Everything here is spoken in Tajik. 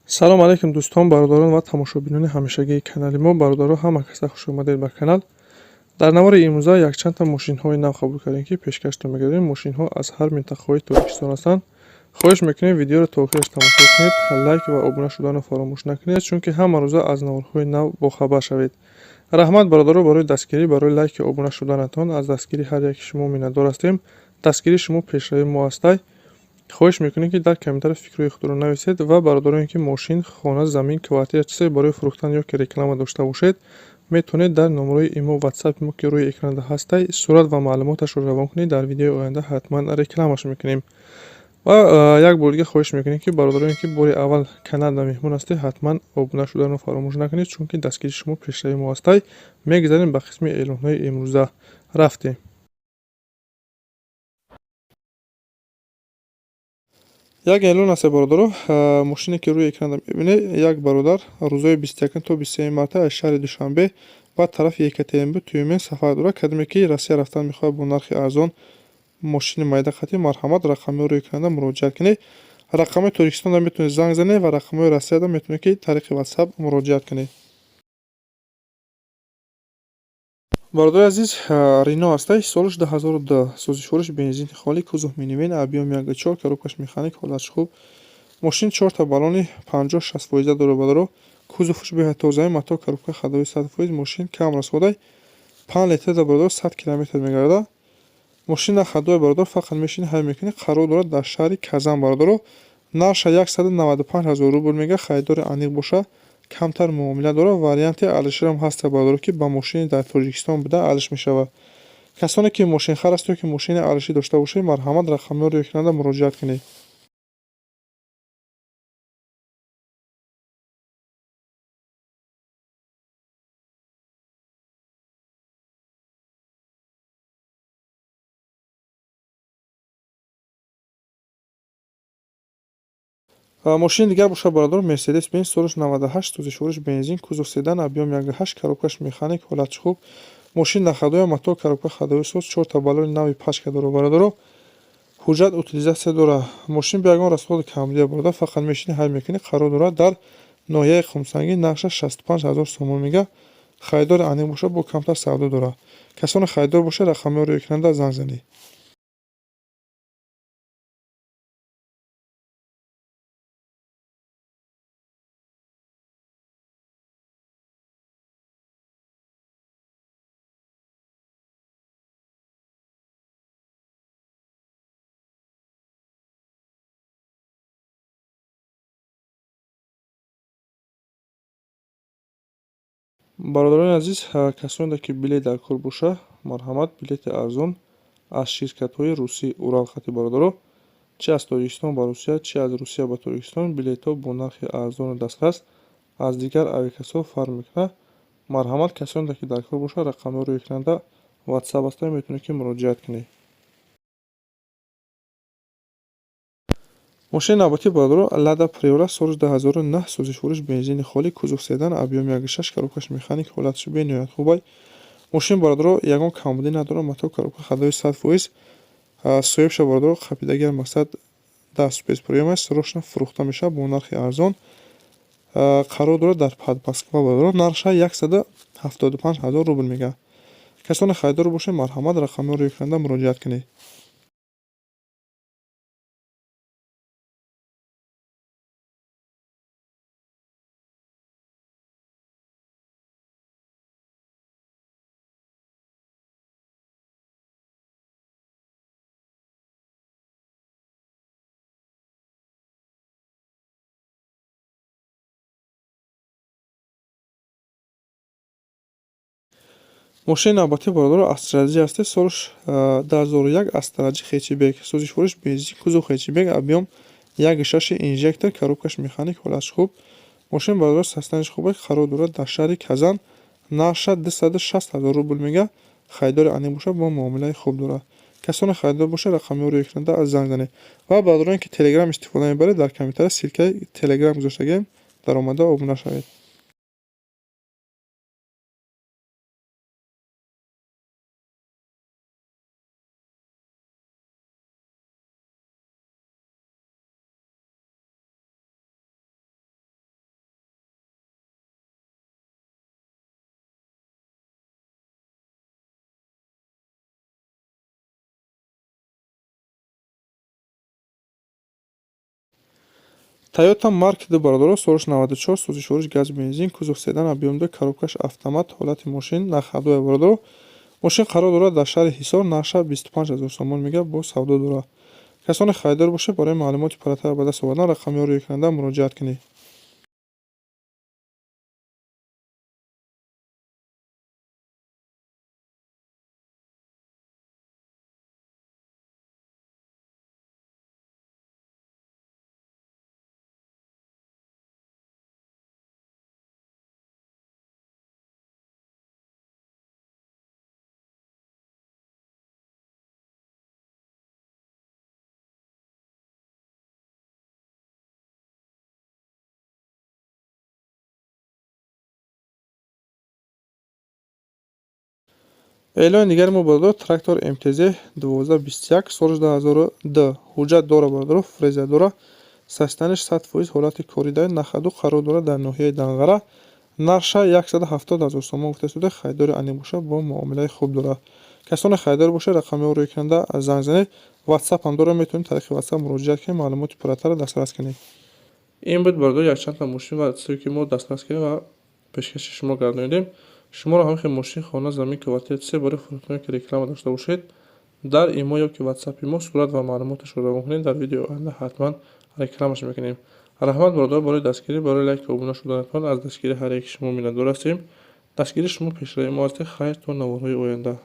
салом алейкум дӯстон, бародарон ва тамошобинони ҳамешагии канали мо. Бародаро, ҳама каса хуш омадед ба канал. Дар навори имрӯза якчандта мошинҳои нав қабул кардем, ки пешкаштон мегардем. Мошинҳо аз ҳар минтақаҳои Тоҷикистон ҳастанд. хоҳиш мекунем видеоро то охираш тамошо кунед, лайк ва обуна шуданро фаромӯш накунед, чунки ҳама рӯза аз наворҳои нав бохабар шавед. раҳмат бародаро барои дастгирӣ, барои лайки обуна шуданатон. аз дастгирии ҳар яки шумо миннатдор ҳастем. дастгирии шумо пешравии мо ҳастай. хоҳиш мекунем ки дар комментариё фикрҳои худро нависед ва бародароне ки мошин, хона, замин, квартира чизе барои фурӯхтан ё ки реклама дошта бошед, метавонед дар номерои имо ватсапи мо ки рӯи экран ҳастай сурат ва маълумоташро равон кунед. дар видеои оянда ҳатман рекламаш мекунем. ва як бор дига хоҳиш мекунем ки бародароне ки бори аввал каналда меҳмон ҳастед, ҳатман обуна шуданро фаромӯш накунед, чунки дастгирии шумо пешравии мо ҳастай. мегзарем ба қисми эълонҳои имрӯза. рафтем. як эълон аст бародаро. мошине ки рӯи экрана мебинед, як бародар рӯзои 21 то 23 марта аз шаҳри Душанбе ба тарафи Екатеринбург Тюмен сафар дорад. кадоме ки Россия рафтан мехоҳад бо нархи арзон мошини майда хати, марҳамат, рақамҳои рӯи экрана муроҷиат кунед. рақамҳои Тоҷикистонда метавонед занг занед ва рақамҳои Россияда метавонед ки тариқи ватсап муроҷиат кунед. бародари азиз, Рено ҳастай. солиш 2002. сӯзишвориш бензини холӣ, кузов минивен, объем 1.4, коробкаш механик, ҳолатш хуб. мошин 4 баллони 50-60% дорад бародаро. кузоваш беҳад тозаи, мато коробка ходовӣ 100%. мошин кам расходай. 5 литрда бародаро 100 километр мегардад. мошина ходовай бародар, фақат мешини ҳай мекунӣ. қарор дорад дар шаҳри Казан бародаро. нарша 195 000 рубл мега. харидори аниқ боша, камтар муомила дорад. варианти алишрам ҳаста бародаро, ки ба мошини дар Тоҷикистон буда алиш мешавад. касоне ки мошинхар астед ё ки мошини алишӣ дошта бошед, марҳамат, рақамҳои рӯи экрана муроҷиат кунед. мошини дигар боша бародаро. Mercedes Benz солиш 98. сӯзишвориш бензин, кузов седан, объем 1.8, коробкаш механик, ҳолатш хуб. мошин ходовай, мато коробка ходовӣ соз, 4 баллони нави пачка дорад бародаро. ҳуҷҷат утилизатсия дорад. мошин бе ягон расходи камдия бародар, фақат мешини ҳай мекунӣ. қарор дорад дар ноҳияи Хумсанги. нақша 65 000 сомон мега. харидори аниқ боша, бо камтар савдо дорад. касоне харидор бошад, рақамҳои рӯи экрана занг занед. бародарони азиз, касоне ки билет дар кор боша, марҳамат, билети арзон аз ширкатҳои русӣ Уралхати бародаро. чӣ аз Тоҷикистон ба Русия, чӣ аз Русия ба Тоҷикистон, билетҳо бо нархи арзону дастрас аз дигар авиакасо фарқ мекунад. марҳамат, касоне ки дар кор боша, рақамҳои рӯи экрана ватсап ҳастай, метавонед ки муроҷиат кунед. мошини навбатӣ бародаро. Lada Priora солиш 2009. сӯзишвориш бензини холӣ, кузов седан, объем 1.6, коробкаш механик, ҳолатш бениҳоят хубай. мошин бародаро ягон камбудӣ надорад. мато коробка ходовӣ 100%. соҳибша бародаро қапидаги ҳар мақсад дар спецприём аст. срочно фурӯхта мешавад бо нархи арзон. қарор дорад дар Москва бародаро. нарша 175 000 рубл мега. касоне харидор бошед, марҳамат, рақамҳои рӯи экрана муроҷиат кунед. мошини навбатӣ бародаро. Астраҷи ҳасте. солиш 2001. Астраҷи хечибек. сӯзишвориш бензин, кузов хечибек, объем 1.6, инжектор, коробкаш механик, ҳолатш хуб. мошин бародаро состоянияш хуб аст. қарор дорад дар шаҳри Казан. нарша 260 000 рубл мега. харидори аниқ боша, бо муомилаи хуб дорад. касоне харидор боша, рақамҳои рӯи экрана занг занед. ва бародароне ки телеграм истифода мебаред, дар комментариё силкаи телеграм гузоштагием, дар омада обуна шавед. Toyota маркети бародаро солиш 94 сӯзишвориш газ бензин кузов седан объемдор коробкаш автомат ҳолати мошин нахадоя бародаро мошин қарор дорад дар шаҳри Ҳисор нарша 25 000 сомон мега бо савдо дорад. Касоне харидор бошед барои маълумоти парратар ба даст овардан рақамҳои рӯйкунанда муроҷиат кунед. эълони дигари мо бародаро трактор МТЗ 1221 солиш 2002 ҳуҷҷат дора бародаро фреза дора састаниш 100% ҳолати кори дар нахаду қарор дорад дар ноҳияи Данғара нарша 170 000 сомон гуфта шуда харидори анӣ бошад бо муомилаи хуб дорад. Касоне харидор бошад рақамҳои рӯйкунанда занг занед WhatsApp ҳам дора метавонед тариқи WhatsApp муроҷиат кунед маълумоти пурратарро дастрас кунед. ин буд бародаро якчандта мошин ва цивки мо дастрас кардем ва пешкаши шумо гардонидем. шуморо ҳамихи мошин хона замин квартира 3 барои фурӯхтани ки реклама дошта бошед дар имо ё ки WhatsApp мо сурат ва маълумоташро равон кунед. дар видеои оянда ҳатман рекламаш мекунем. раҳмат бародаро барои дастгирӣ барои лайк ва обуна шуданатон аз дастгирии ҳар яки шумо миннатдор ҳастем. дастгирии шумо пешраи мо ҳастед. хайр то наворҳои оянда.